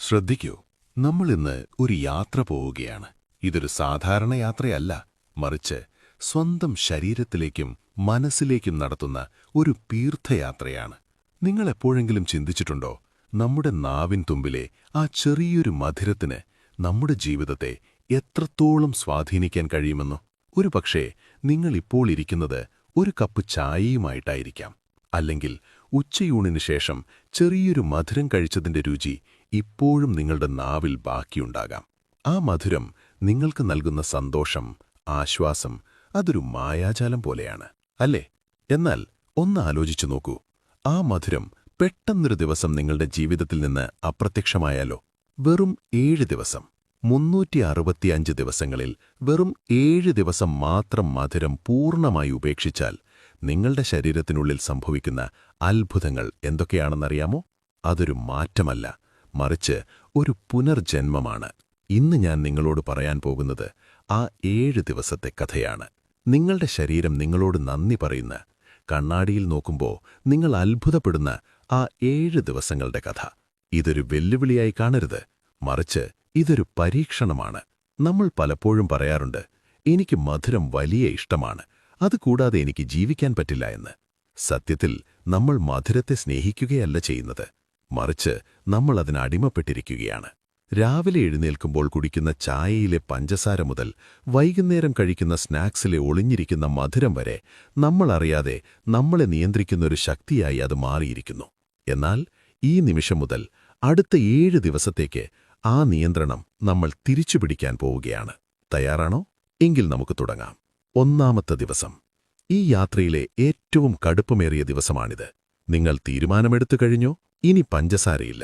ശ്രദ്ധിക്കൂ, നമ്മളിന്ന് ഒരു യാത്ര പോവുകയാണ്. ഇതൊരു സാധാരണ യാത്രയല്ല, മറിച്ച് സ്വന്തം ശരീരത്തിലേക്കും മനസ്സിലേക്കും നടത്തുന്ന ഒരു തീർത്ഥയാത്രയാണ്. നിങ്ങൾ എപ്പോഴെങ്കിലും ചിന്തിച്ചിട്ടുണ്ടോ, നമ്മുടെ നാവിൻ തുമ്പിലെ ആ ചെറിയൊരു മധുരത്തിന് നമ്മുടെ ജീവിതത്തെ എത്രത്തോളം സ്വാധീനിക്കാൻ കഴിയുമെന്നോ? ഒരുപക്ഷേ നിങ്ങളിപ്പോൾ ഇരിക്കുന്നത് ഒരു കപ്പ് ചായയുമായിട്ടായിരിക്കാം, അല്ലെങ്കിൽ ഉച്ചയൂണിന് ശേഷം ചെറിയൊരു മധുരം കഴിച്ചതിന്റെ രുചി ഇപ്പോഴും നിങ്ങളുടെ നാവിൽ ബാക്കിയുണ്ടാകാം. ആ മധുരം നിങ്ങൾക്ക് നൽകുന്ന സന്തോഷം, ആശ്വാസം, അതൊരു മായാജാലം പോലെയാണ്, അല്ലേ? എന്നാൽ ഒന്ന് ആലോചിച്ചു നോക്കൂ, ആ മധുരം പെട്ടെന്നൊരു ദിവസം നിങ്ങളുടെ ജീവിതത്തിൽ നിന്ന് അപ്രത്യക്ഷമായാലോ? വെറും 7 ദിവസം, 365 ദിവസങ്ങളിൽ വെറും 7 ദിവസം മാത്രം മധുരം പൂർണ്ണമായി ഉപേക്ഷിച്ചാൽ നിങ്ങളുടെ ശരീരത്തിനുള്ളിൽ സംഭവിക്കുന്ന അത്ഭുതങ്ങൾ എന്തൊക്കെയാണെന്നറിയാമോ? അതൊരു മാറ്റമല്ല, മറിച്ച് ഒരു പുനർജന്മമാണ്. ഇന്ന് ഞാൻ നിങ്ങളോട് പറയാൻ പോകുന്നത് ആ 7 ദിവസത്തെ കഥയാണ്. നിങ്ങളുടെ ശരീരം നിങ്ങളോട് നന്ദി പറയുന്ന, കണ്ണാടിയിൽ നോക്കുമ്പോൾ നിങ്ങൾ അത്ഭുതപ്പെടുന്ന ആ 7 ദിവസങ്ങളുടെ കഥ. ഇതൊരു വെല്ലുവിളിയായി കാണരുത്, മറിച്ച് ഇതൊരു പരീക്ഷണമാണ്. നമ്മൾ പലപ്പോഴും പറയാറുണ്ട്, എനിക്ക് മധുരം വലിയ ഇഷ്ടമാണ്, അതുകൂടാതെ എനിക്ക് ജീവിക്കാൻ പറ്റില്ല എന്ന്. സത്യത്തിൽ നമ്മൾ മധുരത്തെ സ്നേഹിക്കുകയല്ല ചെയ്യുന്നത്, മറിച്ച് നമ്മൾ അതിന് അടിമപ്പെട്ടിരിക്കുകയാണ്. രാവിലെ എഴുന്നേൽക്കുമ്പോൾ കുടിക്കുന്ന ചായയിലെ പഞ്ചസാര മുതൽ വൈകുന്നേരം കഴിക്കുന്ന സ്നാക്സിലെ ഒളിഞ്ഞിരിക്കുന്ന മധുരം വരെ നമ്മളറിയാതെ നമ്മളെ നിയന്ത്രിക്കുന്നൊരു ശക്തിയായി അത് മാറിയിരിക്കുന്നു. എന്നാൽ ഈ നിമിഷം മുതൽ അടുത്ത 7 ദിവസത്തേക്ക് ആ നിയന്ത്രണം നമ്മൾ തിരിച്ചുപിടിക്കാൻ പോവുകയാണ്. തയ്യാറാണോ? എങ്കിൽ നമുക്ക് തുടങ്ങാം. 1-ാമത്തെ ദിവസം. ഈ യാത്രയിലെ ഏറ്റവും കടുപ്പമേറിയ ദിവസമാണിത്. നിങ്ങൾ തീരുമാനമെടുത്തു കഴിഞ്ഞോ? ഇനി പഞ്ചസാരയില്ല,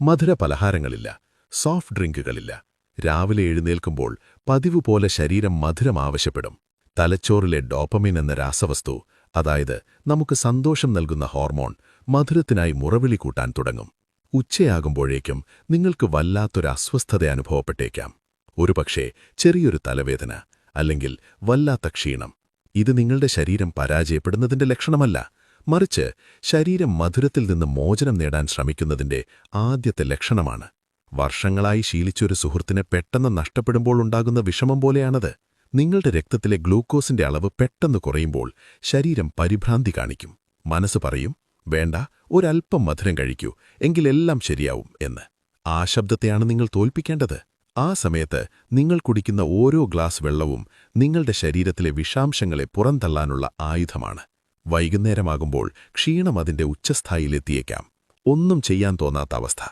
മധുരപലഹാരങ്ങളില്ല, സോഫ്റ്റ് ഡ്രിങ്കുകളില്ല. രാവിലെ എഴുന്നേൽക്കുമ്പോൾ പതിവ് പോലെ ശരീരം മധുരം ആവശ്യപ്പെടും. തലച്ചോറിലെ ഡോപ്പമിൻ എന്ന രാസവസ്തു, അതായത് നമുക്ക് സന്തോഷം നൽകുന്ന ഹോർമോൺ, മധുരത്തിനായി മുറവിളി കൂട്ടാൻ തുടങ്ങും. ഉച്ചയാകുമ്പോഴേക്കും നിങ്ങൾക്ക് വല്ലാത്തൊരു അസ്വസ്ഥത അനുഭവപ്പെട്ടേക്കാം. ഒരുപക്ഷേ ചെറിയൊരു തലവേദന, അല്ലെങ്കിൽ വല്ലാത്ത ക്ഷീണം. ഇത് നിങ്ങളുടെ ശരീരം പരാജയപ്പെടുന്നതിന്റെ ലക്ഷണമല്ല, മറിച്ച് ശരീരം മധുരത്തിൽ നിന്ന് മോചനം നേടാൻ ശ്രമിക്കുന്നതിന്റെ ആദ്യത്തെ ലക്ഷണമാണ്. വർഷങ്ങളായി ശീലിച്ചൊരു സുഹൃത്തിനെ പെട്ടെന്ന് നഷ്ടപ്പെടുമ്പോൾ ഉണ്ടാകുന്ന വിഷമം പോലെയാണത്. നിങ്ങളുടെ രക്തത്തിലെ ഗ്ലൂക്കോസിന്റെ അളവ് പെട്ടെന്ന് കുറയുമ്പോൾ ശരീരം പരിഭ്രാന്തി കാണിക്കും. മനസ്സ് പറയും, വേണ്ട, ഒരൽപ്പം മധുരം കഴിക്കൂ, എങ്കിലെല്ലാം ശരിയാവും എന്ന്. ആ ശബ്ദത്തെയാണ് നിങ്ങൾ തോൽപ്പിക്കേണ്ടത്. ആ സമയത്ത് നിങ്ങൾ കുടിക്കുന്ന ഓരോ ഗ്ലാസ് വെള്ളവും നിങ്ങളുടെ ശരീരത്തിലെ വിഷാംശങ്ങളെ പുറന്തള്ളാനുള്ള ആയുധമാണ്. വൈകുന്നേരമാകുമ്പോൾ ക്ഷീണം അതിന്റെ ഉച്ചസ്ഥായിലെത്തിയേക്കാം. ഒന്നും ചെയ്യാൻ തോന്നാത്ത അവസ്ഥ.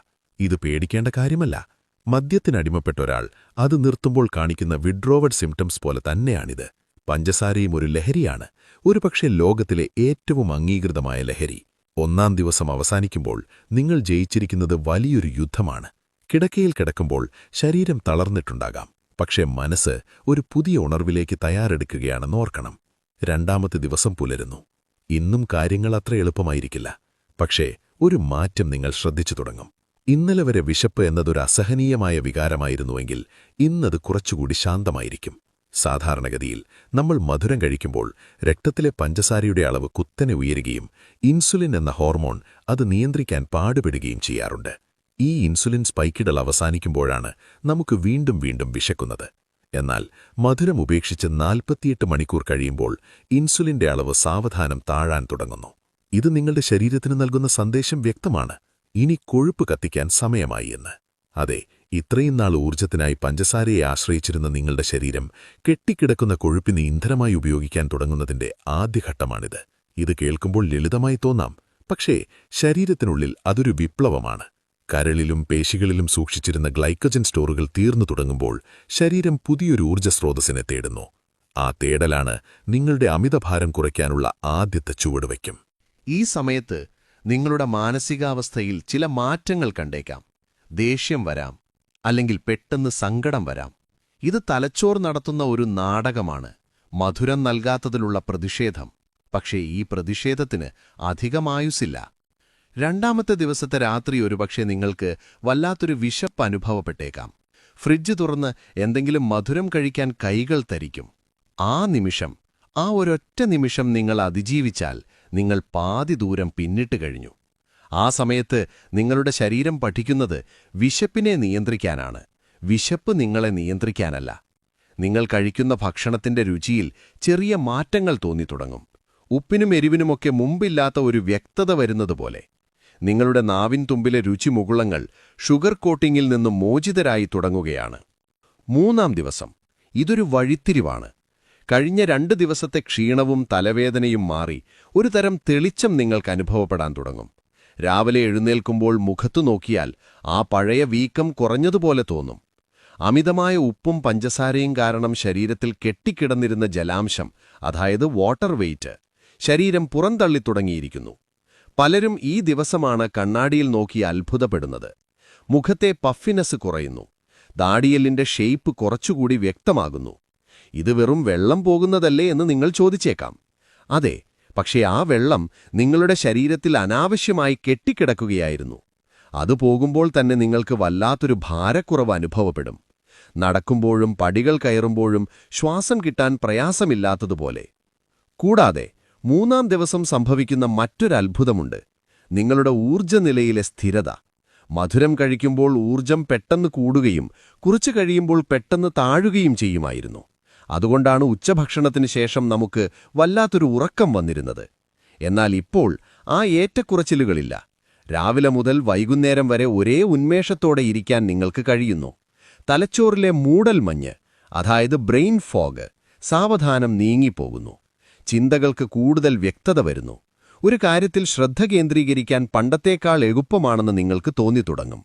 ഇത് പേടിക്കേണ്ട കാര്യമല്ല. മദ്യത്തിനടിമപ്പെട്ട ഒരാൾ അത് നിർത്തുമ്പോൾ കാണിക്കുന്ന വിഡ്രോവഡ് സിംറ്റംസ് പോലെ തന്നെയാണിത്. പഞ്ചസാരയും ഒരു ലഹരിയാണ്, ഒരുപക്ഷെ ലോകത്തിലെ ഏറ്റവും അംഗീകൃതമായ ലഹരി. 1-ാം ദിവസം അവസാനിക്കുമ്പോൾ നിങ്ങൾ ജയിച്ചിരിക്കുന്നത് വലിയൊരു യുദ്ധമാണ്. കിടക്കയിൽ കിടക്കുമ്പോൾ ശരീരം തളർന്നിട്ടുണ്ടാകാം, പക്ഷേ മനസ്സ് ഒരു പുതിയ ഉണർവിലേക്ക് തയ്യാറെടുക്കുകയാണെന്ന് ഓർക്കണം. 2-ാമത്തെ ദിവസം പുലരുന്നു. ഇന്നും കാര്യങ്ങൾ അത്ര എളുപ്പമായിരിക്കില്ല, പക്ഷേ ഒരു മാറ്റം നിങ്ങൾ ശ്രദ്ധിച്ചു തുടങ്ങും. ഇന്നലെ വരെ വിശപ്പ് എന്നതൊരു അസഹനീയമായ വികാരമായിരുന്നുവെങ്കിൽ ഇന്നത് കുറച്ചുകൂടി ശാന്തമായിരിക്കും. സാധാരണഗതിയിൽ നമ്മൾ മധുരം കഴിക്കുമ്പോൾ രക്തത്തിലെ പഞ്ചസാരയുടെ അളവ് കുത്തനെ ഉയരുകയും ഇൻസുലിൻ എന്ന ഹോർമോൺ അത് നിയന്ത്രിക്കാൻ പാടുപെടുകയും ചെയ്യാറുണ്ട്. ഈ ഇൻസുലിൻ സ്പൈക്കിടൽ അവസാനിക്കുമ്പോഴാണ് നമുക്ക് വീണ്ടും വീണ്ടും വിശക്കുന്നത്. എന്നാൽ മധുരം ഉപേക്ഷിച്ച് 48 മണിക്കൂർ കഴിയുമ്പോൾ ഇൻസുലിന്റെ അളവ് സാവധാനം താഴാൻ തുടങ്ങുന്നു. ഇത് നിങ്ങളുടെ ശരീരത്തിന് നൽകുന്ന സന്ദേശം വ്യക്തമാണ്, ഇനി കൊഴുപ്പ് കത്തിക്കാൻ സമയമായി എന്ന്. അതെ, ഇത്രയും നാൾ ഊർജ്ജത്തിനായി പഞ്ചസാരയെ ആശ്രയിച്ചിരുന്ന നിങ്ങളുടെ ശരീരം കെട്ടിക്കിടക്കുന്ന കൊഴുപ്പിന് ഇന്ധനമായി ഉപയോഗിക്കാൻ തുടങ്ങുന്നതിന്റെ ആദ്യഘട്ടമാണിത്. ഇത് കേൾക്കുമ്പോൾ ലളിതമായി തോന്നാം, പക്ഷേ ശരീരത്തിനുള്ളിൽ അതൊരു വിപ്ലവമാണ്. കരളിലും പേശികളിലും സൂക്ഷിച്ചിരുന്ന ഗ്ലൈക്കജൻ സ്റ്റോറുകൾ തീർന്നു തുടങ്ങുമ്പോൾ ശരീരം പുതിയൊരു ഊർജ്ജസ്രോതസ്സിനെ തേടുന്നു. ആ തേടലാണ് നിങ്ങളുടെ അമിതഭാരം കുറയ്ക്കാനുള്ള ആദ്യത്തെ ചുവടുവയ്ക്കും. ഈ സമയത്ത് നിങ്ങളുടെ മാനസികാവസ്ഥയിൽ ചില മാറ്റങ്ങൾ കണ്ടേക്കാം. ദേഷ്യം വരാം, അല്ലെങ്കിൽ പെട്ടെന്ന് സങ്കടം വരാം. ഇത് തലച്ചോർ നടത്തുന്ന ഒരു നാടകമാണ്, മധുരം നൽകാത്തതിലുള്ള പ്രതിഷേധം. പക്ഷേ ഈ പ്രതിഷേധത്തിന് അധികമായുസില്ല. 2-ാമത്തെ ദിവസത്തെ രാത്രി ഒരുപക്ഷെ നിങ്ങൾക്ക് വല്ലാത്തൊരു വിശപ്പ് അനുഭവപ്പെട്ടേക്കാം. ഫ്രിഡ്ജ് തുറന്ന് എന്തെങ്കിലും മധുരം കഴിക്കാൻ കൈകൾ തരിക്കും. ആ നിമിഷം, ആ ഒരൊറ്റ നിമിഷം നിങ്ങൾ അതിജീവിച്ചാൽ നിങ്ങൾ പാതി ദൂരം പിന്നിട്ട് കഴിഞ്ഞു. ആ സമയത്ത് നിങ്ങളുടെ ശരീരം പഠിക്കുന്നത് വിശപ്പിനെ നിയന്ത്രിക്കാനാണ്. വിശപ്പ് നിങ്ങളെ നിയന്ത്രിക്കാനല്ല. നിങ്ങൾ കഴിക്കുന്ന ഭക്ഷണത്തിന്റെ രുചിയിൽ ചെറിയ മാറ്റങ്ങൾ തോന്നിത്തുടങ്ങും. ഉപ്പിനും എരിവിനുമൊക്കെ മുമ്പില്ലാത്ത ഒരു വ്യക്തത വരുന്നതുപോലെ. നിങ്ങളുടെ നാവിൻ തുമ്പിലെ രുചിമുകുളങ്ങൾ ഷുഗർ കോട്ടിങ്ങിൽ നിന്നും മോചിതരായി തുടങ്ങുകയാണ്. 3-ാം ദിവസം ഇതൊരു വഴിത്തിരിവാണ്. കഴിഞ്ഞ 2 ദിവസത്തെ ക്ഷീണവും തലവേദനയും മാറി ഒരു തരം തെളിച്ചം നിങ്ങൾക്ക് അനുഭവപ്പെടാൻ തുടങ്ങും. രാവിലെ എഴുന്നേൽക്കുമ്പോൾ മുഖത്തു നോക്കിയാൽ ആ പഴയ വീക്കം കുറഞ്ഞതുപോലെ തോന്നും. അമിതമായ ഉപ്പും പഞ്ചസാരയും കാരണം ശരീരത്തിൽ കെട്ടിക്കിടന്നിരുന്ന ജലാംശം, അതായത് വാട്ടർ വെയ്റ്റ്, ശരീരം പുറന്തള്ളിത്തുടങ്ങിയിരിക്കുന്നു. പലരും ഈ ദിവസമാണ് കണ്ണാടിയിൽ നോക്കി അത്ഭുതപ്പെടുന്നത്. മുഖത്തെ പഫിനെസ് കുറയുന്നു. ദാടിയെല്ലിന്റെ ഷേപ്പ് കുറച്ചുകൂടി വ്യക്തമാകുന്നു. ഇത് വെറും വെള്ളം പോകുന്നതല്ലേ എന്ന് നിങ്ങൾ ചോദിച്ചേക്കാം. അതെ, പക്ഷേ ആ വെള്ളം നിങ്ങളുടെ ശരീരത്തിൽ അനാവശ്യമായി കെട്ടിക്കിടക്കുകയായിരുന്നു. അത് പോകുമ്പോൾ തന്നെ നിങ്ങൾക്ക് വല്ലാത്തൊരു ഭാരക്കുറവ് അനുഭവപ്പെടും. നടക്കുമ്പോഴും പടികൾ കയറുമ്പോഴും ശ്വാസം കിട്ടാൻ പ്രയാസമില്ലാത്തതുപോലെ. കൂടാതെ 3-ാം ദിവസം സംഭവിക്കുന്ന മറ്റൊരത്ഭുതമുണ്ട്. നിങ്ങളുടെ ഊർജ്ജനിലയിലെ സ്ഥിരത. മധുരം കഴിക്കുമ്പോൾ ഊർജ്ജം പെട്ടെന്ന് കൂടുകയും കുറച്ചു കഴിയുമ്പോൾ പെട്ടെന്ന് താഴുകയും ചെയ്യുമായിരുന്നു. അതുകൊണ്ടാണ് ഉച്ചഭക്ഷണത്തിന് ശേഷം നമുക്ക് വല്ലാത്തൊരു ഉറക്കം വന്നിരുന്നത്. എന്നാൽ ഇപ്പോൾ ആ ഏറ്റക്കുറച്ചിലുകളില്ല. രാവിലെ മുതൽ വൈകുന്നേരം വരെ ഒരേ ഉന്മേഷത്തോടെ ഇരിക്കാൻ നിങ്ങൾക്ക് കഴിയുന്നു. തലച്ചോറിലെ മൂടൽമഞ്ഞ്, അതായത് ബ്രെയിൻ ഫോഗ്, സാവധാനം നീങ്ങിപ്പോകുന്നു. ചിന്തകൾക്ക് കൂടുതൽ വ്യക്തത വരുന്നു. ഒരു കാര്യത്തിൽ ശ്രദ്ധ കേന്ദ്രീകരിക്കാൻ പണ്ടത്തേക്കാൾ എളുപ്പമാണെന്ന് നിങ്ങൾക്ക് തോന്നിത്തുടങ്ങും.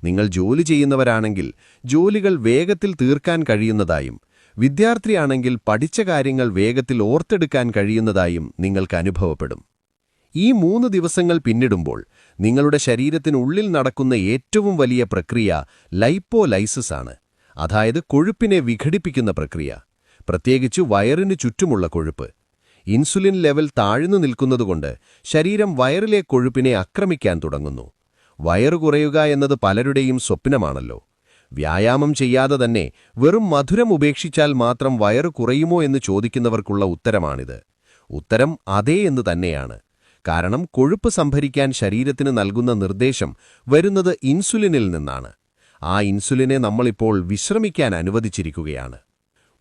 നിങ്ങൾ ജോലി ചെയ്യുന്നവരാണെങ്കിൽ ജോലികൾ വേഗത്തിൽ തീർക്കാൻ കഴിയുന്നതായും, വിദ്യാർത്ഥിയാണെങ്കിൽ പഠിച്ച കാര്യങ്ങൾ വേഗത്തിൽ ഓർത്തെടുക്കാൻ കഴിയുന്നതായും നിങ്ങൾക്ക് അനുഭവപ്പെടും. ഈ 3 ദിവസങ്ങൾ പിന്നിടുമ്പോൾ നിങ്ങളുടെ ശരീരത്തിനുള്ളിൽ നടക്കുന്ന ഏറ്റവും വലിയ പ്രക്രിയ ലൈപ്പോലൈസിസ് ആണ്. അതായത് കൊഴുപ്പിനെ വിഘടിപ്പിക്കുന്ന പ്രക്രിയ. പ്രത്യേകിച്ച് വയറിനു ചുറ്റുമുള്ള കൊഴുപ്പ്. ഇൻസുലിൻ ലെവൽ താഴ്ന്നു നിൽക്കുന്നതുകൊണ്ട് ശരീരം വയറിലെ കൊഴുപ്പിനെ ആക്രമിക്കാൻ തുടങ്ങുന്നു. വയറു കുറയുക എന്നത് പലരുടെയും സ്വപ്നമാണല്ലോ. വ്യായാമം ചെയ്യാതെ തന്നെ വെറും മധുരം ഉപേക്ഷിച്ചാൽ മാത്രം വയറു കുറയുമോ എന്ന് ചോദിക്കുന്നവർക്കുള്ള ഉത്തരമാണിത്. ഉത്തരം അതേ എന്ന് തന്നെയാണ്. കാരണം കൊഴുപ്പ് സംഭരിക്കാൻ ശരീരത്തിന് നൽകുന്ന നിർദ്ദേശം വരുന്നത് ഇൻസുലിനിൽ നിന്നാണ്. ആ ഇൻസുലിനെ നമ്മളിപ്പോൾ വിശ്രമിക്കാൻ അനുവദിച്ചിരിക്കുകയാണ്.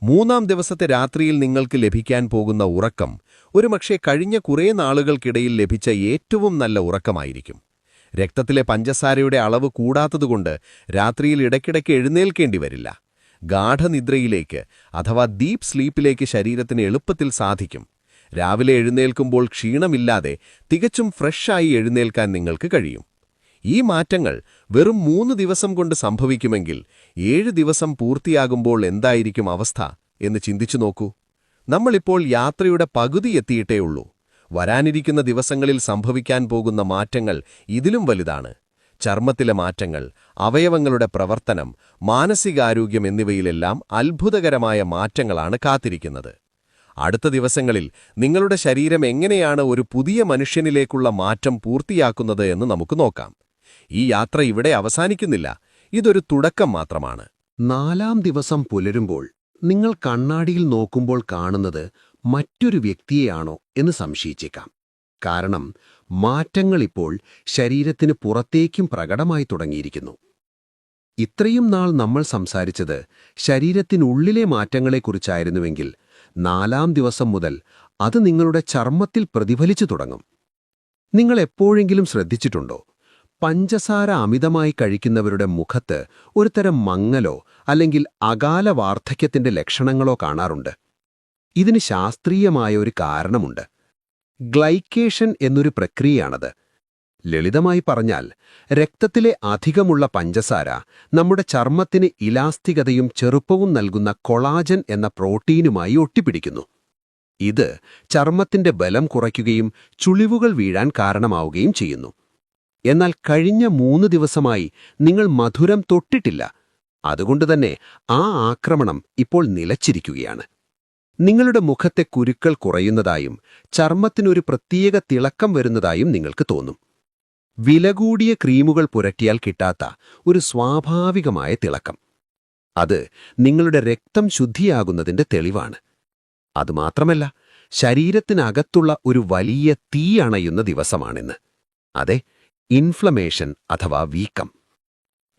3-ാം ദിവസത്തെ രാത്രിയിൽ നിങ്ങൾക്ക് ലഭിക്കാൻ പോകുന്ന ഉറക്കം ഒരുപക്ഷേ കഴിഞ്ഞ കുറേ നാളുകൾക്കിടയിൽ ലഭിച്ച ഏറ്റവും നല്ല ഉറക്കമായിരിക്കും. രക്തത്തിലെ പഞ്ചസാരയുടെ അളവ് കൂടാത്തതുകൊണ്ട് രാത്രിയിൽ ഇടയ്ക്കിടയ്ക്ക് എഴുന്നേൽക്കേണ്ടി വരില്ല. ഗാഠനിദ്രയിലേക്ക്, അഥവാ ഡീപ് സ്ലീപ്പിലേക്ക് ശരീരത്തിന് എളുപ്പത്തിൽ സാധിക്കും. രാവിലെ എഴുന്നേൽക്കുമ്പോൾ ക്ഷീണമില്ലാതെ തികച്ചും ഫ്രഷായി എഴുന്നേൽക്കാൻ നിങ്ങൾക്ക് കഴിയും. ഈ മാറ്റങ്ങൾ വെറും 3 ദിവസം കൊണ്ട് സംഭവിക്കുമെങ്കിൽ 7 ദിവസം പൂർത്തിയാകുമ്പോൾ എന്തായിരിക്കും അവസ്ഥ എന്ന് ചിന്തിച്ചു നോക്കൂ. നമ്മളിപ്പോൾ യാത്രയുടെ പകുതി എത്തിയിട്ടേയുള്ളൂ. വരാനിരിക്കുന്ന ദിവസങ്ങളിൽ സംഭവിക്കാൻ പോകുന്ന മാറ്റങ്ങൾ ഇതിലും വലുതാണ്. ചർമ്മത്തിലെ മാറ്റങ്ങൾ, അവയവങ്ങളുടെ പ്രവർത്തനം, മാനസികാരോഗ്യം എന്നിവയിലെല്ലാം അത്ഭുതകരമായ മാറ്റങ്ങളാണ് കാത്തിരിക്കുന്നത്. അടുത്ത ദിവസങ്ങളിൽ നിങ്ങളുടെ ശരീരം എങ്ങനെയാണ് ഒരു പുതിയ മനുഷ്യനിലേക്കുള്ള മാറ്റം പൂർത്തിയാക്കുന്നത് എന്ന് നമുക്ക് നോക്കാം. ഈ യാത്ര ഇവിടെ അവസാനിക്കുന്നില്ല. ഇതൊരു തുടക്കം മാത്രമാണ്. 4-ാം ദിവസം പുലരുമ്പോൾ നിങ്ങൾ കണ്ണാടിയിൽ നോക്കുമ്പോൾ കാണുന്നത് മറ്റൊരു വ്യക്തിയെയാണോ എന്ന് സംശയിച്ചേക്കാം. കാരണം മാറ്റങ്ങളിപ്പോൾ ശരീരത്തിന് പുറത്തേക്കും പ്രകടമായി തുടങ്ങിയിരിക്കുന്നു. ഇത്രയും നാൾ നമ്മൾ സംസാരിച്ചത് ശരീരത്തിനുള്ളിലെ മാറ്റങ്ങളെക്കുറിച്ചായിരുന്നുവെങ്കിൽ 4-ാം ദിവസം മുതൽ അത് നിങ്ങളുടെ ചർമ്മത്തിൽ പ്രതിഫലിച്ചു തുടങ്ങും. നിങ്ങൾ എപ്പോഴെങ്കിലും ശ്രദ്ധിച്ചിട്ടുണ്ടോ? പഞ്ചസാര അമിതമായി കഴിക്കുന്നവരുടെ മുഖത്ത് ഒരുതരം മങ്ങലോ അല്ലെങ്കിൽ അകാല വാർദ്ധക്യത്തിന്റെ ലക്ഷണങ്ങളോ കാണാറുണ്ട്. ഇതിന് ശാസ്ത്രീയമായ ഒരു കാരണമുണ്ട്. ഗ്ലൈക്കേഷൻ എന്നൊരു പ്രക്രിയയാണത്. ലളിതമായി പറഞ്ഞാൽ, രക്തത്തിലെ അധികമുള്ള പഞ്ചസാര നമ്മുടെ ചർമ്മത്തിന് ഇലാസ്തികതയും ചെറുപ്പവും നൽകുന്ന കൊളാജൻ എന്ന പ്രോട്ടീനുമായി ഒട്ടിപ്പിടിക്കുന്നു. ഇത് ചർമ്മത്തിന്റെ ബലം കുറയ്ക്കുകയും ചുളിവുകൾ വീഴാൻ കാരണമാവുകയും ചെയ്യുന്നു. എന്നാൽ കഴിഞ്ഞ 3 ദിവസമായി നിങ്ങൾ മധുരം തൊട്ടിട്ടില്ല. അതുകൊണ്ടുതന്നെ ആ ആക്രമണം ഇപ്പോൾ നിലച്ചിരിക്കുകയാണ്. നിങ്ങളുടെ മുഖത്തെ കുരുക്കൾ കുറയുന്നതായും ചർമ്മത്തിനൊരു പ്രത്യേക തിളക്കം വരുന്നതായും നിങ്ങൾക്ക് തോന്നും. വിലകൂടിയ ക്രീമുകൾ പുരട്ടിയാൽ കിട്ടാത്ത ഒരു സ്വാഭാവികമായ തിളക്കം. അത് നിങ്ങളുടെ രക്തം ശുദ്ധിയാകുന്നതിന്റെ തെളിവാണ്. അതുമാത്രമല്ല, ശരീരത്തിനകത്തുള്ള ഒരു വലിയ തീ അണയുന്ന ദിവസമാണിന്ന്. അതെ, ഇൻഫ്ലമേഷൻ അഥവാ വീക്കം.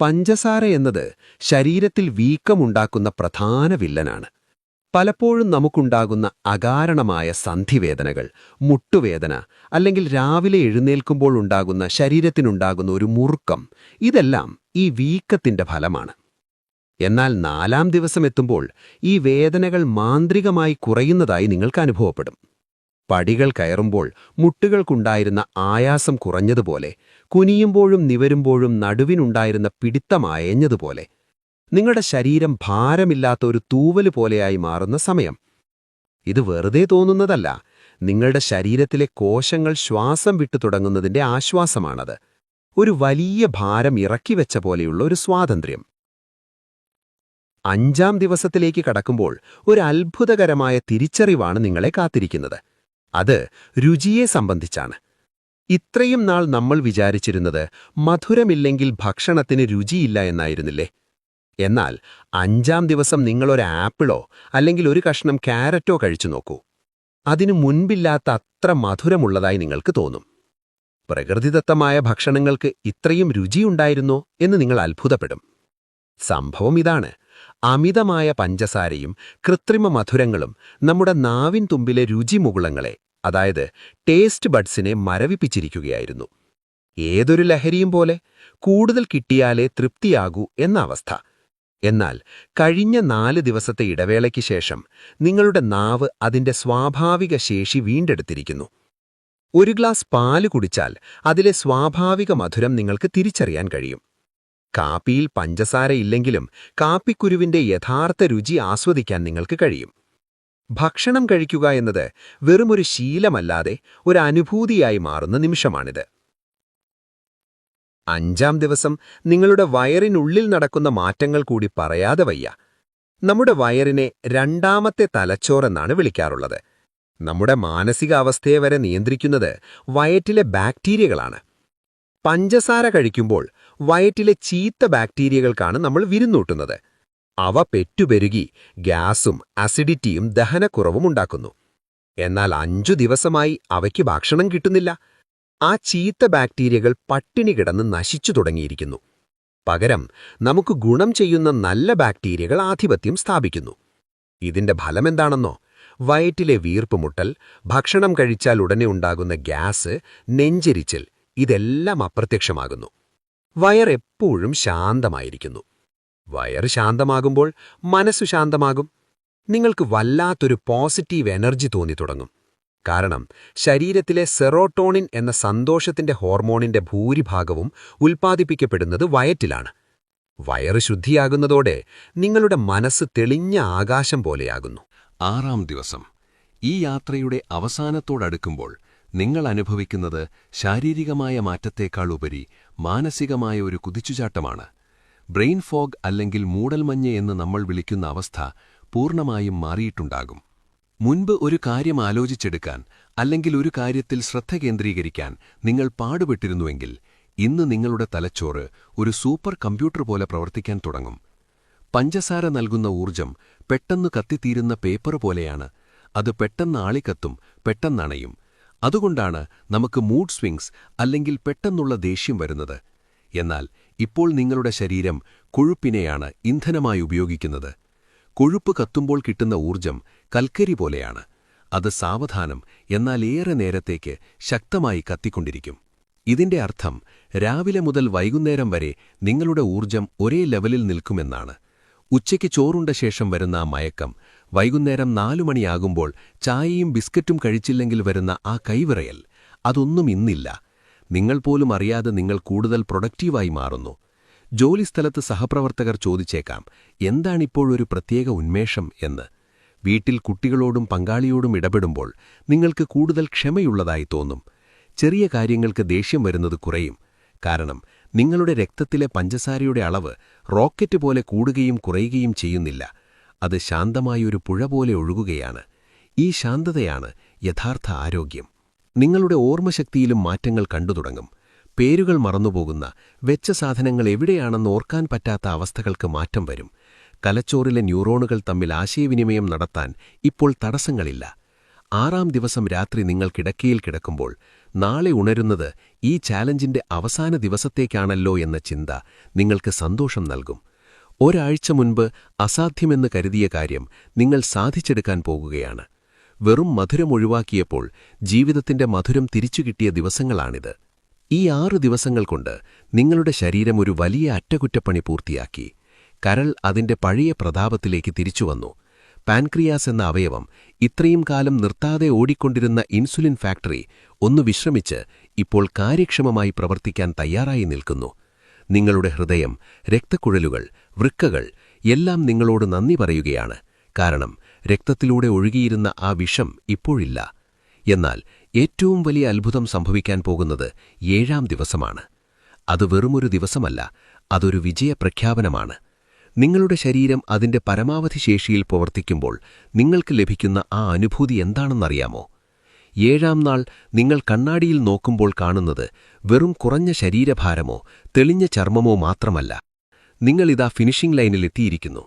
പഞ്ചസാര എന്നത് ശരീരത്തിൽ വീക്കമുണ്ടാക്കുന്ന പ്രധാന വില്ലനാണ്. പലപ്പോഴും നമുക്കുണ്ടാകുന്ന അകാരണമായ സന്ധിവേദനകൾ, മുട്ടുവേദന, അല്ലെങ്കിൽ രാവിലെ എഴുന്നേൽക്കുമ്പോൾ ഉണ്ടാകുന്ന ശരീരത്തിനുണ്ടാകുന്ന ഒരു മുറുക്കം, ഇതെല്ലാം ഈ വീക്കത്തിന്റെ ഫലമാണ്. എന്നാൽ 4-ാം ദിവസം എത്തുമ്പോൾ ഈ വേദനകൾ മാന്ത്രികമായി കുറയുന്നതായി നിങ്ങൾക്ക് അനുഭവപ്പെടും. പടികൾ കയറുമ്പോൾ മുട്ടുകൾക്കുണ്ടായിരുന്ന ആയാസം കുറഞ്ഞതുപോലെ, കുനിയുമ്പോഴും നിവരുമ്പോഴും നടുവിനുണ്ടായിരുന്ന പിടിത്തമയഞ്ഞതുപോലെ, നിങ്ങളുടെ ശരീരം ഭാരമില്ലാത്ത ഒരു തൂവല് പോലെയായി മാറുന്ന സമയം. ഇത് വെറുതെ തോന്നുന്നതല്ല, നിങ്ങളുടെ ശരീരത്തിലെ കോശങ്ങൾ ശ്വാസം വിട്ടു തുടങ്ങുന്നതിന്റെ ആശ്വാസമാണത്. ഒരു വലിയ ഭാരം ഇറക്കിവെച്ച പോലെയുള്ള ഒരു സ്വാതന്ത്ര്യം. 5-ാം ദിവസത്തിലേക്ക് കടക്കുമ്പോൾ ഒരു അത്ഭുതകരമായ തിരിച്ചറിവാണ് നിങ്ങളെ കാത്തിരിക്കുന്നത്. അത് രുചിയെ സംബന്ധിച്ചാണ്. ഇത്രയും നാൾ നമ്മൾ വിചാരിച്ചിരുന്നത് മധുരമില്ലെങ്കിൽ ഭക്ഷണത്തിന് രുചിയില്ല എന്നായിരുന്നില്ലേ? എന്നാൽ 5-ാം ദിവസം നിങ്ങളൊരു ആപ്പിളോ അല്ലെങ്കിൽ ഒരു കഷ്ണം ക്യാരറ്റോ കഴിച്ചു നോക്കൂ. അതിനു മുൻപില്ലാത്ത അത്ര മധുരമുള്ളതായി നിങ്ങൾക്ക് തോന്നും. പ്രകൃതിദത്തമായ ഭക്ഷണങ്ങൾക്ക് ഇത്രയും രുചിയുണ്ടായിരുന്നോ എന്ന് നിങ്ങൾ അത്ഭുതപ്പെടും. സംഭവം ഇതാണ്: അമിതമായ പഞ്ചസാരയും കൃത്രിമ മധുരങ്ങളും നമ്മുടെ നാവിൻ തുമ്പിലെ രുചിമുകുളങ്ങളെ, അതായത് ടേസ്റ്റ് ബഡ്സിനെ മരവിപ്പിച്ചിരിക്കുകയായിരുന്നു. ഏതൊരു ലഹരിയും പോലെ കൂടുതൽ കിട്ടിയാലേ തൃപ്തിയാകൂ എന്ന അവസ്ഥ. എന്നാൽ കഴിഞ്ഞ 4 ദിവസത്തെ ഇടവേളയ്ക്ക് ശേഷം നിങ്ങളുടെ നാവ് അതിന്റെ സ്വാഭാവിക ശേഷി വീണ്ടെടുത്തിരിക്കുന്നു. ഒരു ഗ്ലാസ് പാല് കുടിച്ചാൽ അതിലെ സ്വാഭാവിക മധുരം നിങ്ങൾക്ക് തിരിച്ചറിയാൻ കഴിയും. കാപ്പിയിൽ പഞ്ചസാരയില്ലെങ്കിലും കാപ്പിക്കുരുവിന്റെ യഥാർത്ഥ രുചി ആസ്വദിക്കാൻ നിങ്ങൾക്ക് കഴിയും. ഭക്ഷണം കഴിക്കുക എന്നത് വെറുമൊരു ശീലമല്ലാതെ ഒരു അനുഭൂതിയായി മാറുന്ന നിമിഷമാണിത്. 5-ാം ദിവസം നിങ്ങളുടെ വയറിനുള്ളിൽ നടക്കുന്ന മാറ്റങ്ങൾ കൂടി പറയാതെ വയ്യ. നമ്മുടെ വയറിനെ 2ാമത്തെ തലച്ചോറെന്നാണ് വിളിക്കാറുള്ളത്. നമ്മുടെ മാനസികാവസ്ഥയെ വരെ നിയന്ത്രിക്കുന്നത് വയറ്റിലെ ബാക്ടീരിയകളാണ്. പഞ്ചസാര കഴിക്കുമ്പോൾ വയറ്റിലെ ചീത്ത ബാക്ടീരിയകൾക്കാണ് നമ്മൾ വിരുന്നൂട്ടുന്നത്. അവ പെറ്റുപെരുകി ഗ്യാസും അസിഡിറ്റിയും ദഹനക്കുറവും ഉണ്ടാക്കുന്നു. എന്നാൽ 5 ദിവസമായി അവയ്ക്ക് ഭക്ഷണം കിട്ടുന്നില്ല. ആ ചീത്ത ബാക്ടീരിയകൾ പട്ടിണി കിടന്ന് നശിച്ചു തുടങ്ങിയിരിക്കുന്നു. പകരം നമുക്ക് ഗുണം ചെയ്യുന്ന നല്ല ബാക്ടീരിയകൾ ആധിപത്യം സ്ഥാപിക്കുന്നു. ഇതിന്റെ ഫലമെന്താണെന്നോ? വയറ്റിലെ വീർപ്പുമുട്ടൽ, ഭക്ഷണം കഴിച്ചാൽ ഉടനെ ഉണ്ടാകുന്ന ഗ്യാസ്, നെഞ്ചെരിച്ചിൽ, ഇതെല്ലാം അപ്രത്യക്ഷമാകുന്നു. വയർ എപ്പോഴും ശാന്തമായിരിക്കുന്നു. വയറ് ശാന്തമാകുമ്പോൾ മനസ്സു ശാന്തമാകും. നിങ്ങൾക്ക് വല്ലാത്തൊരു പോസിറ്റീവ് എനർജി തോന്നിത്തുടങ്ങും. കാരണം ശരീരത്തിലെ സെറോട്ടോണിൻ എന്ന സന്തോഷത്തിന്റെ ഹോർമോണിന്റെ ഭൂരിഭാഗവും ഉൽപ്പാദിപ്പിക്കപ്പെടുന്നത് വയറ്റിലാണ്. വയറ് ശുദ്ധിയാകുന്നതോടെ നിങ്ങളുടെ മനസ്സ് തെളിഞ്ഞ ആകാശം പോലെയാകുന്നു. 6-ാം ദിവസം. ഈ യാത്രയുടെ അവസാനത്തോടടുക്കുമ്പോൾ നിങ്ങൾ അനുഭവിക്കുന്നത് ശാരീരികമായ മാറ്റത്തേക്കാൾ ഉപരി മാനസികമായ ഒരു കുതിച്ചുചാട്ടമാണ്. ബ്രെയിൻ ഫോഗ് അല്ലെങ്കിൽ മൂടൽമഞ്ഞ് എന്ന് നമ്മൾ വിളിക്കുന്ന അവസ്ഥ പൂർണ്ണമായും മാറിയിട്ടുണ്ടാകും. മുൻപ് ഒരു കാര്യം ആലോചിച്ചെടുക്കാൻ അല്ലെങ്കിൽ ഒരു കാര്യത്തിൽ ശ്രദ്ധ കേന്ദ്രീകരിക്കാൻ നിങ്ങൾ പാടുപെട്ടിരുന്നുവെങ്കിൽ ഇന്ന് നിങ്ങളുടെ തലച്ചോറ് ഒരു സൂപ്പർ കമ്പ്യൂട്ടർ പോലെ പ്രവർത്തിക്കാൻ തുടങ്ങും. പഞ്ചസാര നൽകുന്ന ഊർജം പെട്ടെന്ന് കത്തിത്തീരുന്ന പേപ്പർ പോലെയാണ്. അത് പെട്ടെന്ന് ആളിക്കത്തും, പെട്ടെന്നണയും. അതുകൊണ്ടാണ് നമുക്ക് മൂഡ് സ്വിങ്സ് അല്ലെങ്കിൽ പെട്ടെന്നുള്ള ദേഷ്യം വരുന്നത്. എന്നാൽ ഇപ്പോൾ നിങ്ങളുടെ ശരീരം കൊഴുപ്പിനെയാണ് ഇന്ധനമായി ഉപയോഗിക്കുന്നത്. കൊഴുപ്പ് കത്തുമ്പോൾ കിട്ടുന്ന ഊർജം കൽക്കരി പോലെയാണ്. അത് സാവധാനം എന്നാൽ ഏറെ നേരത്തേക്ക് ശക്തമായി കത്തിക്കൊണ്ടിരിക്കും. ഇതിന്റെ അർത്ഥം രാവിലെ മുതൽ വൈകുന്നേരം വരെ നിങ്ങളുടെ ഊർജം ഒരേ ലെവലിൽ നിൽക്കുമെന്നാണ്. ഉച്ചയ്ക്ക് ചോറുണ്ട ശേഷം വരുന്ന ആ മയക്കം, വൈകുന്നേരം 4 മണിയാകുമ്പോൾ ചായയും ബിസ്ക്കറ്റും കഴിച്ചില്ലെങ്കിൽ വരുന്ന ആ കൈവിറയൽ, അതൊന്നും ഇന്നില്ല. നിങ്ങൾ പോലും അറിയാതെ നിങ്ങൾ കൂടുതൽ പ്രൊഡക്റ്റീവായി മാറുന്നു. ജോലിസ്ഥലത്ത് സഹപ്രവർത്തകർ ചോദിച്ചേക്കാം, എന്താണിപ്പോഴൊരു പ്രത്യേക ഉന്മേഷം എന്ന്. വീട്ടിൽ കുട്ടികളോടും പങ്കാളിയോടും ഇടപെടുമ്പോൾ നിങ്ങൾക്ക് കൂടുതൽ ക്ഷമയുള്ളതായി തോന്നും. ചെറിയ കാര്യങ്ങൾക്ക് ദേഷ്യം വരുന്നത് കുറയും. കാരണം നിങ്ങളുടെ രക്തത്തിലെ പഞ്ചസാരയുടെ അളവ് റോക്കറ്റ് പോലെ കൂടുകയും കുറയുകയും ചെയ്യുന്നില്ല. അത് ശാന്തമായൊരു പുഴ പോലെ ഒഴുകുകയാണ്. ഈ ശാന്തതയാണ് യഥാർത്ഥ ആരോഗ്യം. നിങ്ങളുടെ ഓർമ്മശക്തിയിലും മാറ്റങ്ങൾ കണ്ടുതുടങ്ങും. പേരുകൾ മറന്നുപോകുന്ന, വെച്ച സാധനങ്ങൾ എവിടെയാണെന്ന് ഓർക്കാൻ പറ്റാത്ത അവസ്ഥകൾക്ക് മാറ്റം വരും. തലച്ചോറിലെ ന്യൂറോണുകൾ തമ്മിൽ ആശയവിനിമയം നടത്താൻ ഇപ്പോൾ തടസ്സങ്ങളില്ല. 6-ാം ദിവസം രാത്രി നിങ്ങൾ കിടക്കയിൽ കിടക്കുമ്പോൾ നാളെ ഉണരുന്നത് ഈ ചാലഞ്ചിന്റെ അവസാന ദിവസത്തേക്കാണല്ലോ എന്ന ചിന്ത നിങ്ങൾക്ക് സന്തോഷം നൽകും. ഒരാഴ്ച മുൻപ് അസാധ്യമെന്ന് കരുതിയ കാര്യം നിങ്ങൾ സാധിച്ചെടുക്കാൻ പോകുകയാണ്. വെറും മധുരം ഒഴിവാക്കിയപ്പോൾ ജീവിതത്തിന്റെ മധുരം തിരിച്ചുകിട്ടിയ ദിവസങ്ങളാണിത്. ഈ 6 ദിവസങ്ങൾ കൊണ്ട് നിങ്ങളുടെ ശരീരം ഒരു വലിയ അറ്റകുറ്റപ്പണി പൂർത്തിയാക്കി. കരൾ അതിന്റെ പഴയ പ്രതാപത്തിലേക്ക് തിരിച്ചുവന്നു. പാൻക്രിയാസ് എന്ന അവയവം, ഇത്രയും കാലം നിർത്താതെ ഓടിക്കൊണ്ടിരുന്ന ഇൻസുലിൻ ഫാക്ടറി, ഒന്ന് വിശ്രമിച്ച് ഇപ്പോൾ കാര്യക്ഷമമായി പ്രവർത്തിക്കാൻ തയ്യാറായി നിൽക്കുന്നു. നിങ്ങളുടെ ഹൃദയം, രക്തക്കുഴലുകൾ, വൃക്കകൾ എല്ലാം നിങ്ങളോട് നന്ദി പറയുകയാണ്. കാരണം രക്തത്തിലൂടെ ഒഴുകിയിരുന്ന ആ വിഷം ഇപ്പോഴില്ല. എന്നാൽ ഏറ്റവും വലിയ അത്ഭുതം സംഭവിക്കാൻ പോകുന്നത് 7-ാം ദിവസമാണ്. അത് വെറുമൊരു ദിവസമല്ല, അതൊരു വിജയപ്രഖ്യാപനമാണ്. നിങ്ങളുടെ ശരീരം അതിന്റെ പരമാവധി ശേഷിയിൽ പ്രവർത്തിക്കുമ്പോൾ നിങ്ങൾക്ക് ലഭിക്കുന്ന ആ അനുഭൂതി എന്താണെന്നറിയാമോ? 7-ാം നാൾ നിങ്ങൾ കണ്ണാടിയിൽ നോക്കുമ്പോൾ കാണുന്നത് വെറും കുറഞ്ഞ ശരീരഭാരമോ തെളിഞ്ഞ ചർമ്മമോ മാത്രമല്ല. നിങ്ങളിതാ ഫിനിഷിംഗ് ലൈനിലെത്തിയിരിക്കുന്നു.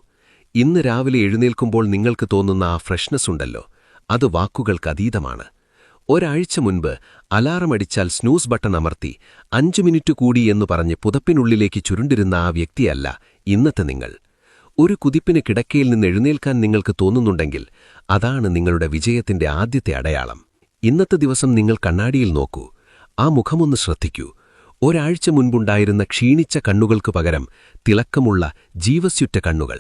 ഇന്ന് രാവിലെ എഴുന്നേൽക്കുമ്പോൾ നിങ്ങൾക്ക് തോന്നുന്ന ആ ഫ്രഷ്നെസ് ഉണ്ടല്ലോ, അത് വാക്കുകൾക്കതീതമാണ്. ഒരാഴ്ച മുൻപ് അലാറമടിച്ചാൽ സ്നൂസ് ബട്ടൺ അമർത്തി 5 മിനിറ്റ് കൂടി എന്നു പറഞ്ഞ് പുതപ്പിനുള്ളിലേക്ക് ചുരുണ്ടിരുന്ന ആ വ്യക്തിയല്ല ഇന്നത്തെ നിങ്ങൾ. ഒരു കുതിപ്പിന് കിടക്കയിൽ നിന്ന് എഴുന്നേൽക്കാൻ നിങ്ങൾക്ക് തോന്നുന്നുണ്ടെങ്കിൽ അതാണ് നിങ്ങളുടെ വിജയത്തിന്റെ ആദ്യത്തെ അടയാളം. ഇന്നത്തെ ദിവസം നിങ്ങൾ കണ്ണാടിയിൽ നോക്കൂ. ആ മുഖമൊന്ന് ശ്രദ്ധിക്കൂ. ഒരാഴ്ച മുൻപുണ്ടായിരുന്ന ക്ഷീണിച്ച കണ്ണുകൾക്ക് പകരം തിളക്കമുള്ള ജീവസ്യുറ്റ കണ്ണുകൾ.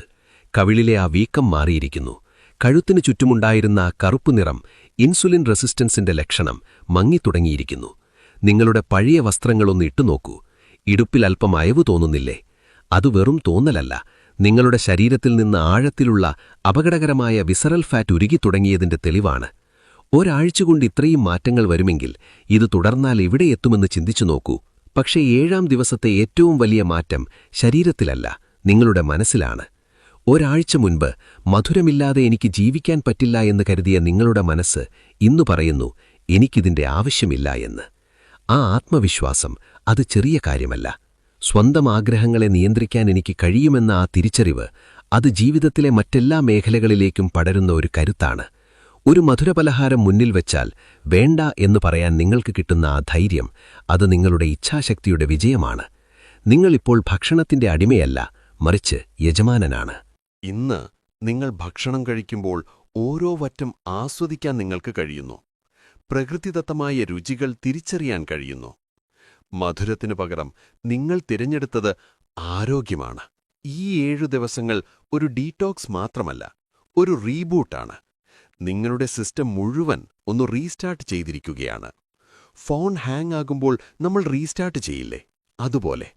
കവിളിലെ ആ വീക്കം മാറിയിരിക്കുന്നു. കഴുത്തിനു ചുറ്റുമുണ്ടായിരുന്ന ആ കറുപ്പ് നിറം, ഇൻസുലിൻ റെസിസ്റ്റൻസിന്റെ ലക്ഷണം, മങ്ങിത്തുടങ്ങിയിരിക്കുന്നു. നിങ്ങളുടെ പഴയ വസ്ത്രങ്ങളൊന്ന് ഇട്ടുനോക്കൂ. ഇടുപ്പിൽ അല്പം അയവ് തോന്നുന്നില്ലേ? അത് വെറും തോന്നലല്ല, നിങ്ങളുടെ ശരീരത്തിൽ നിന്ന് ആഴത്തിലുള്ള അപകടകരമായ വിസറൽ ഫാറ്റ് ഉരുകിത്തുടങ്ങിയതിന്റെ തെളിവാണ്. ഒരാഴ്ച കൊണ്ട് ഇത്രയും മാറ്റങ്ങൾ വരുമെങ്കിൽ ഇത് തുടർന്നാൽ എവിടെ എത്തുമെന്ന് ചിന്തിച്ചു നോക്കൂ. പക്ഷേ 7-ാം ദിവസത്തെ ഏറ്റവും വലിയ മാറ്റം ശരീരത്തിലല്ല, നിങ്ങളുടെ മനസ്സിലാണ്. ഒരാഴ്ച മുൻപ് മധുരമില്ലാതെ എനിക്ക് ജീവിക്കാൻ പറ്റില്ല എന്ന് കരുതിയ നിങ്ങളുടെ മനസ്സ് ഇന്നു പറയുന്നു, എനിക്കിതിന്റെ ആവശ്യമില്ല എന്ന്. ആ ആത്മവിശ്വാസം, അത് ചെറിയ കാര്യമല്ല. സ്വന്തം ആഗ്രഹങ്ങളെ നിയന്ത്രിക്കാൻ എനിക്ക് കഴിയുമെന്ന ആ തിരിച്ചറിവ്, അത് ജീവിതത്തിലെ മറ്റെല്ലാ മേഖലകളിലേക്കും പടരുന്ന ഒരു കരുത്താണ്. ഒരു മധുരപലഹാരം മുന്നിൽ വെച്ചാൽ വേണ്ട എന്ന് പറയാൻ നിങ്ങൾക്ക് കിട്ടുന്ന ആ ധൈര്യം, അത് നിങ്ങളുടെ ഇച്ഛാശക്തിയുടെ വിജയമാണ്. നിങ്ങളിപ്പോൾ ഭക്ഷണത്തിന്റെ അടിമയല്ല, മറിച്ച് യജമാനനാണ്. ഇന്ന് നിങ്ങൾ ഭക്ഷണം കഴിക്കുമ്പോൾ ഓരോ വറ്റം ആസ്വദിക്കാൻ നിങ്ങൾക്ക് കഴിയുന്നു. പ്രകൃതിദത്തമായ രുചികൾ തിരിച്ചറിയാൻ കഴിയുന്നു. മധുരത്തിനു പകരം നിങ്ങൾ തിരഞ്ഞെടുത്തത് ആരോഗ്യമാണ്. ഈ 7 ദിവസങ്ങൾ ഒരു ഡീറ്റോക്സ് മാത്രമല്ല, ഒരു റീബൂട്ടാണ്. നിങ്ങളുടെ സിസ്റ്റം മുഴുവൻ ഒന്ന് റീസ്റ്റാർട്ട് ചെയ്തിരിക്കുകയാണ്. ഫോൺ ഹാങ് ആകുമ്പോൾ നമ്മൾ റീസ്റ്റാർട്ട് ചെയ്യില്ലേ? അതുപോലെ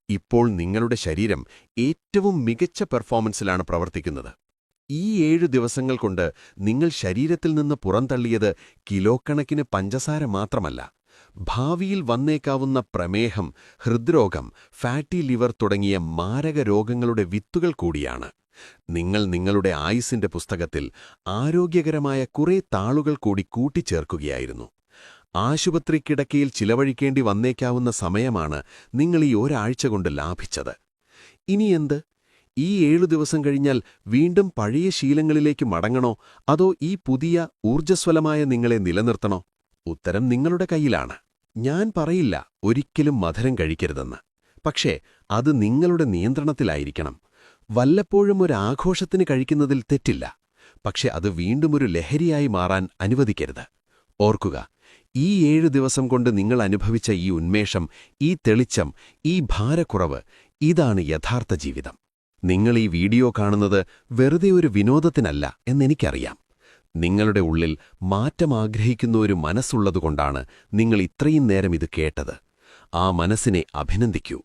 ഇപ്പോൾ നിങ്ങളുടെ ശരീരം ഏറ്റവും മികച്ച പെർഫോമൻസിലാണ് പ്രവർത്തിക്കുന്നത്. ഈ 7 ദിവസങ്ങൾ കൊണ്ട് നിങ്ങൾ ശരീരത്തിൽ നിന്ന് പുറന്തള്ളിയത് കിലോ കണക്കിന് പഞ്ചസാര മാത്രമല്ല, ഭാവിയിൽ വന്നേക്കാവുന്ന പ്രമേഹം, ഹൃദ്രോഗം, ഫാറ്റി ലിവർ തുടങ്ങിയ മാരക രോഗങ്ങളുടെ വിത്തുകൾ കൂടിയാണ്. നിങ്ങൾ നിങ്ങളുടെ ആയുസ്സിന്റെ പുസ്തകത്തിൽ ആരോഗ്യകരമായ കുറേ താളുകൾ കൂടി കൂട്ടിച്ചേർക്കുകയായിരുന്നു. ആശുപത്രി കിടക്കയിൽ ചിലവഴിക്കേണ്ടി വന്നേക്കാവുന്ന സമയമാണ് നിങ്ങൾ ഈ ഒരാഴ്ച കൊണ്ട് ലാഭിച്ചത്. ഇനിയെന്ത്? ഈ 7 ദിവസം കഴിഞ്ഞാൽ വീണ്ടും പഴയ ശീലങ്ങളിലേക്ക് മടങ്ങണോ, അതോ ഈ പുതിയ ഊർജ്ജസ്വലമായ നിങ്ങളെ നിലനിർത്തണോ? ഉത്തരം നിങ്ങളുടെ കയ്യിലാണ്. ഞാൻ പറയില്ല ഒരിക്കലും മധുരം കഴിക്കരുതെന്ന്. പക്ഷേ അത് നിങ്ങളുടെ നിയന്ത്രണത്തിലായിരിക്കണം. വല്ലപ്പോഴും ഒരു ആഘോഷത്തിന് കഴിക്കുന്നതിൽ തെറ്റില്ല. പക്ഷെ അത് വീണ്ടും ഒരു ലഹരിയായി മാറാൻ അനുവദിക്കരുത്. ഓർക്കുക, ഈ 7 ദിവസം കൊണ്ട് നിങ്ങൾ അനുഭവിച്ച ഈ ഉന്മേഷം, ഈ തെളിച്ചം, ഈ ഭാരക്കുറവ്, ഇതാണ് യഥാർത്ഥ ജീവിതം. നിങ്ങൾ ഈ വീഡിയോ കാണുന്നത് വെറുതെ ഒരു വിനോദത്തിനല്ല എന്നെനിക്കറിയാം. നിങ്ങളുടെ ഉള്ളിൽ മാറ്റം ആഗ്രഹിക്കുന്ന ഒരു മനസ്സുള്ളതുകൊണ്ടാണ് നിങ്ങൾ ഇത്രയും നേരം ഇത് കേട്ടത്. ആ മനസ്സിനെ അഭിനന്ദിക്കൂ.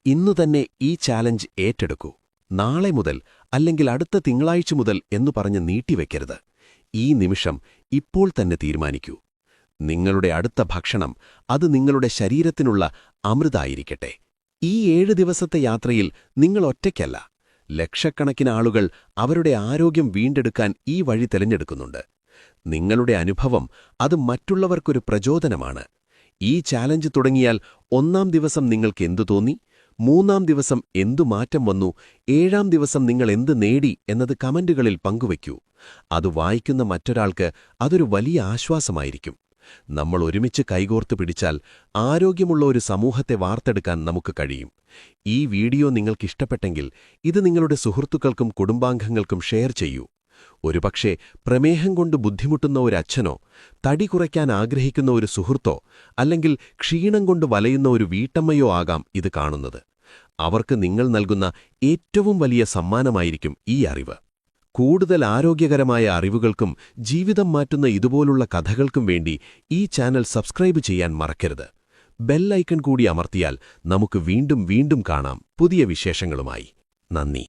ഇന്നുതന്നെ ഈ ചാലഞ്ച് ഏറ്റെടുക്കൂ. നാളെ മുതൽ അല്ലെങ്കിൽ അടുത്ത തിങ്കളാഴ്ച മുതൽ എന്നു പറഞ്ഞ് നീട്ടിവെക്കരുത്. ഈ നിമിഷം ഇപ്പോൾ തന്നെ തീരുമാനിക്കൂ. നിങ്ങളുടെ അടുത്ത ഭക്ഷണം, അത് നിങ്ങളുടെ ശരീരത്തിനുള്ള അമൃതായിരിക്കട്ടെ. ഈ 7 ദിവസത്തെ യാത്രയിൽ നിങ്ങൾ ഒറ്റയ്ക്കല്ല. ലക്ഷക്കണക്കിന് ആളുകൾ അവരുടെ ആരോഗ്യം വീണ്ടെടുക്കാൻ ഈ വഴി തിരഞ്ഞെടുക്കുന്നുണ്ട്. നിങ്ങളുടെ അനുഭവം, അത് മറ്റുള്ളവർക്കൊരു പ്രചോദനമാണ്. ഈ ചാലഞ്ച് തുടങ്ങിയാൽ 1-ാം ദിവസം നിങ്ങൾക്ക് എന്തു തോന്നി, 3-ാം ദിവസം എന്തു മാറ്റം വന്നു, 7-ാം ദിവസം നിങ്ങൾ എന്ത് നേടി എന്നത് കമന്റുകളിൽ പങ്കുവയ്ക്കൂ. അത് വായിക്കുന്ന മറ്റൊരാൾക്ക് അതൊരു വലിയ ആശ്വാസമായിരിക്കും. നമ്മൾ ഒരുമിച്ച് കൈകോർത്ത് പിടിച്ചാൽ ആരോഗ്യമുള്ള ഒരു സമൂഹത്തെ വാർത്തെടുക്കാൻ നമുക്ക് കഴിയും. ഈ വീഡിയോ നിങ്ങൾക്കിഷ്ടപ്പെട്ടെങ്കിൽ ഇത് നിങ്ങളുടെ സുഹൃത്തുക്കൾക്കും കുടുംബാംഗങ്ങൾക്കും ഷെയർ ചെയ്യൂ. ഒരുപക്ഷേ പ്രമേഹം കൊണ്ട് ബുദ്ധിമുട്ടുന്ന ഒരു അച്ഛനോ, തടി കുറയ്ക്കാൻ ആഗ്രഹിക്കുന്ന ഒരു സുഹൃത്തോ, അല്ലെങ്കിൽ ക്ഷീണം കൊണ്ട് വലയുന്ന ഒരു വീട്ടമ്മയോ ആകാം ഇത് കാണുന്നത്. അവർക്ക് നിങ്ങൾ നൽകുന്ന ഏറ്റവും വലിയ സമ്മാനമായിരിക്കും ഈ അറിവ്. കൂടുതൽ ആരോഗ്യകരമായ അറിവുകൾക്കും ജീവിതം മാറ്റുന്ന ഇതുപോലുള്ള കഥകൾക്കും വേണ്ടി ഈ ചാനൽ സബ്സ്ക്രൈബ് ചെയ്യാൻ മറക്കരുത്. ബെൽ ഐക്കൺ കൂടി അമർത്തിയാൽ നമുക്ക് വീണ്ടും കാണാം പുതിയ വിശേഷങ്ങളുമായി. നന്ദി.